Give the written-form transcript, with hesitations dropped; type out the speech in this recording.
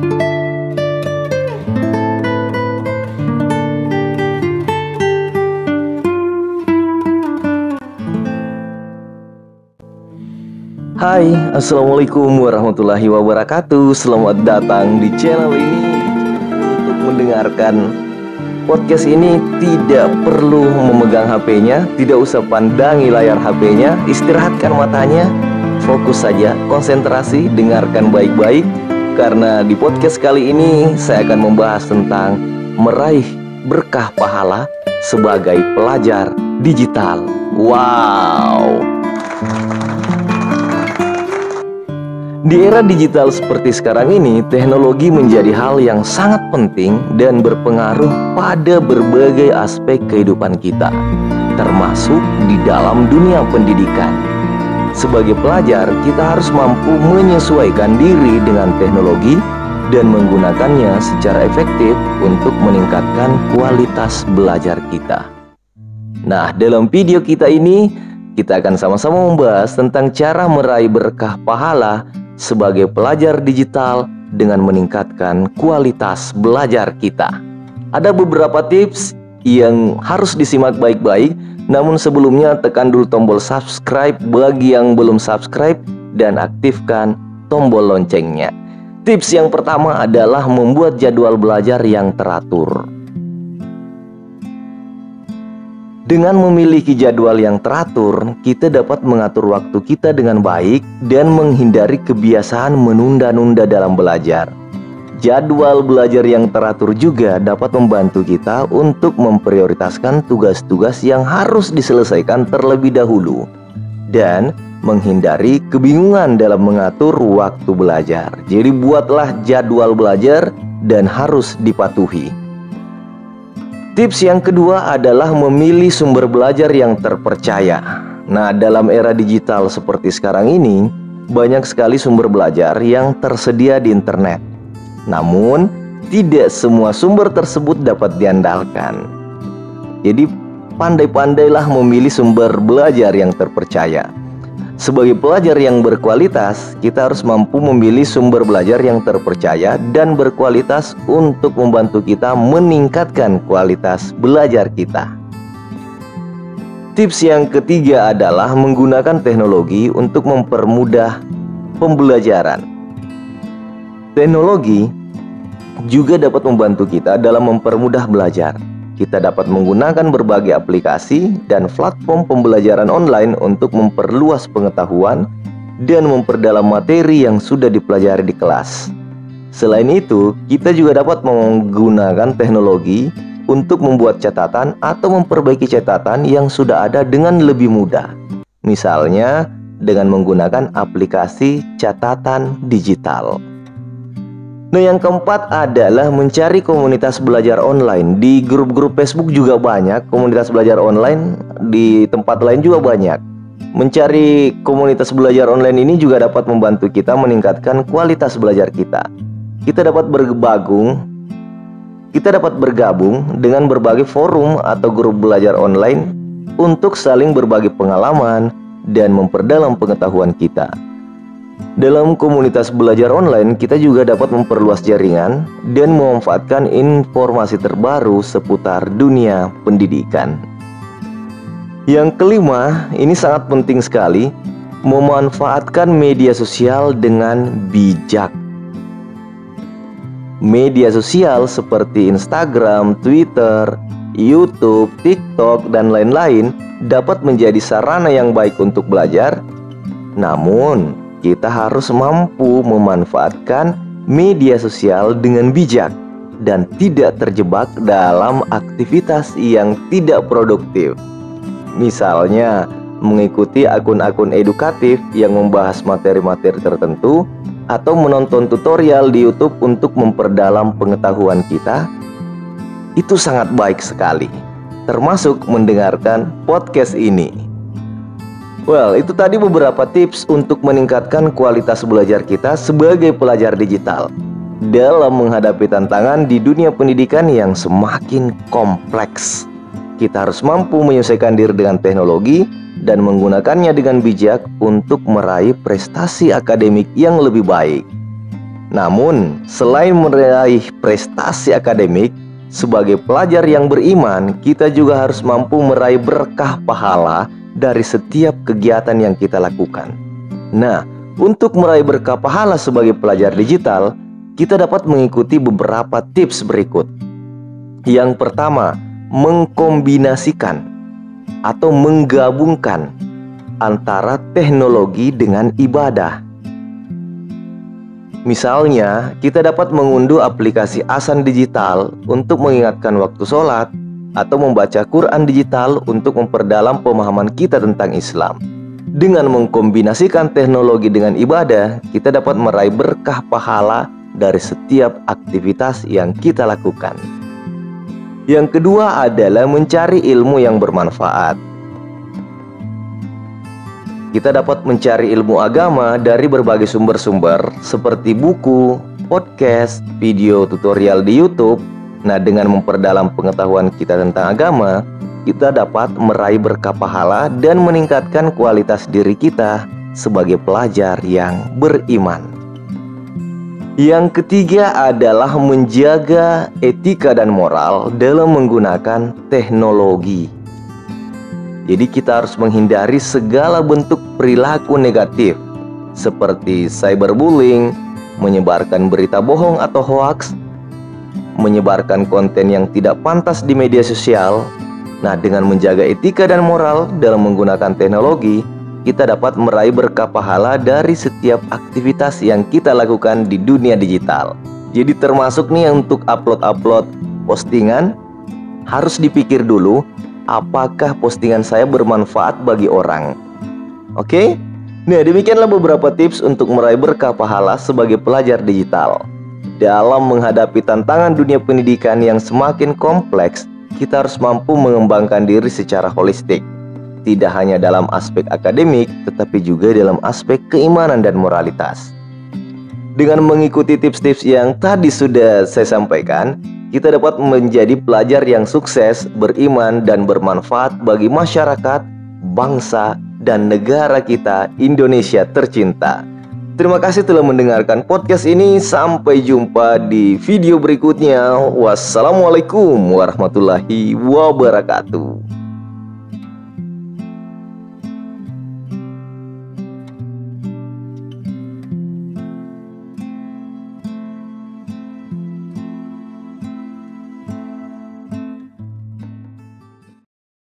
Hai, Assalamualaikum warahmatullahi wabarakatuh. Selamat datang di channel ini. Untuk mendengarkan podcast ini tidak perlu memegang HP-nya, tidak usah pandangi layar HP-nya, istirahatkan matanya, fokus saja, konsentrasi, dengarkan baik-baik. Karena di podcast kali ini saya akan membahas tentang meraih berkah pahala sebagai pelajar digital. Wow. Di era digital seperti sekarang ini, teknologi menjadi hal yang sangat penting dan berpengaruh pada berbagai aspek kehidupan kita, termasuk di dalam dunia pendidikan. Sebagai pelajar, kita harus mampu menyesuaikan diri dengan teknologi dan menggunakannya secara efektif untuk meningkatkan kualitas belajar kita. Nah, dalam video kita ini, kita akan sama-sama membahas tentang cara meraih berkah pahala sebagai pelajar digital dengan meningkatkan kualitas belajar kita. Ada beberapa tips yang harus disimak baik-baik, namun sebelumnya tekan dulu tombol subscribe bagi yang belum subscribe dan aktifkan tombol loncengnya. Tips yang pertama adalah membuat jadwal belajar yang teratur. Dengan memiliki jadwal yang teratur, kita dapat mengatur waktu kita dengan baik dan menghindari kebiasaan menunda-nunda dalam belajar. Jadwal belajar yang teratur juga dapat membantu kita untuk memprioritaskan tugas-tugas yang harus diselesaikan terlebih dahulu dan menghindari kebingungan dalam mengatur waktu belajar. Jadi buatlah jadwal belajar dan harus dipatuhi. Tips yang kedua adalah memilih sumber belajar yang terpercaya. Nah, dalam era digital seperti sekarang ini, banyak sekali sumber belajar yang tersedia di internet. Namun, tidak semua sumber tersebut dapat diandalkan. Jadi, pandai-pandailah memilih sumber belajar yang terpercaya. Sebagai pelajar yang berkualitas, kita harus mampu memilih sumber belajar yang terpercaya dan berkualitas untuk membantu kita meningkatkan kualitas belajar kita. Tips yang ketiga adalah menggunakan teknologi untuk mempermudah pembelajaran. Teknologi juga dapat membantu kita dalam mempermudah belajar. Kita dapat menggunakan berbagai aplikasi dan platform pembelajaran online untuk memperluas pengetahuan dan memperdalam materi yang sudah dipelajari di kelas. Selain itu, kita juga dapat menggunakan teknologi untuk membuat catatan atau memperbaiki catatan yang sudah ada dengan lebih mudah. Misalnya, dengan menggunakan aplikasi catatan digital. Nah, yang keempat adalah mencari komunitas belajar online. Di grup-grup Facebook juga banyak komunitas belajar online, di tempat lain juga banyak. Mencari komunitas belajar online ini juga dapat membantu kita meningkatkan kualitas belajar kita. Kita dapat bergabung dengan berbagai forum atau grup belajar online untuk saling berbagi pengalaman dan memperdalam pengetahuan kita. Dalam komunitas belajar online, kita juga dapat memperluas jaringan dan memanfaatkan informasi terbaru seputar dunia pendidikan. Yang kelima, ini sangat penting sekali, memanfaatkan media sosial dengan bijak. Media sosial seperti Instagram, Twitter, YouTube, TikTok, dan lain-lain dapat menjadi sarana yang baik untuk belajar. Namun, kita harus mampu memanfaatkan media sosial dengan bijak dan tidak terjebak dalam aktivitas yang tidak produktif. Misalnya, mengikuti akun-akun edukatif yang membahas materi-materi tertentu atau menonton tutorial di YouTube untuk memperdalam pengetahuan kita. Itu sangat baik sekali, termasuk mendengarkan podcast ini. Well, itu tadi beberapa tips untuk meningkatkan kualitas belajar kita sebagai pelajar digital dalam menghadapi tantangan di dunia pendidikan yang semakin kompleks. Kita harus mampu menyesuaikan diri dengan teknologi dan menggunakannya dengan bijak untuk meraih prestasi akademik yang lebih baik. Namun, selain meraih prestasi akademik, sebagai pelajar yang beriman, kita juga harus mampu meraih berkah pahala dari setiap kegiatan yang kita lakukan. Nah, untuk meraih berkah pahala sebagai pelajar digital, kita dapat mengikuti beberapa tips berikut. Yang pertama, mengkombinasikan atau menggabungkan antara teknologi dengan ibadah. Misalnya, kita dapat mengunduh aplikasi azan digital untuk mengingatkan waktu sholat, atau membaca Quran digital untuk memperdalam pemahaman kita tentang Islam. Dengan mengkombinasikan teknologi dengan ibadah, kita dapat meraih berkah pahala dari setiap aktivitas yang kita lakukan. Yang kedua adalah mencari ilmu yang bermanfaat. Kita dapat mencari ilmu agama dari berbagai sumber-sumber seperti buku, podcast, video tutorial di YouTube. Nah, dengan memperdalam pengetahuan kita tentang agama, kita dapat meraih berkah pahala dan meningkatkan kualitas diri kita sebagai pelajar yang beriman. Yang ketiga adalah menjaga etika dan moral dalam menggunakan teknologi. Jadi kita harus menghindari segala bentuk perilaku negatif seperti cyberbullying, menyebarkan berita bohong atau hoaks, menyebarkan konten yang tidak pantas di media sosial. Nah, dengan menjaga etika dan moral dalam menggunakan teknologi, kita dapat meraih berkah pahala dari setiap aktivitas yang kita lakukan di dunia digital. Jadi termasuk nih untuk upload postingan, harus dipikir dulu apakah postingan saya bermanfaat bagi orang. Oke? Nah, demikianlah beberapa tips untuk meraih berkah pahala sebagai pelajar digital. Dalam menghadapi tantangan dunia pendidikan yang semakin kompleks, kita harus mampu mengembangkan diri secara holistik. Tidak hanya dalam aspek akademik, tetapi juga dalam aspek keimanan dan moralitas. Dengan mengikuti tips-tips yang tadi sudah saya sampaikan, kita dapat menjadi pelajar yang sukses, beriman, dan bermanfaat bagi masyarakat, bangsa, dan negara kita, Indonesia tercinta. Terima kasih telah mendengarkan podcast ini. Sampai jumpa di video berikutnya. Wassalamualaikum warahmatullahi wabarakatuh.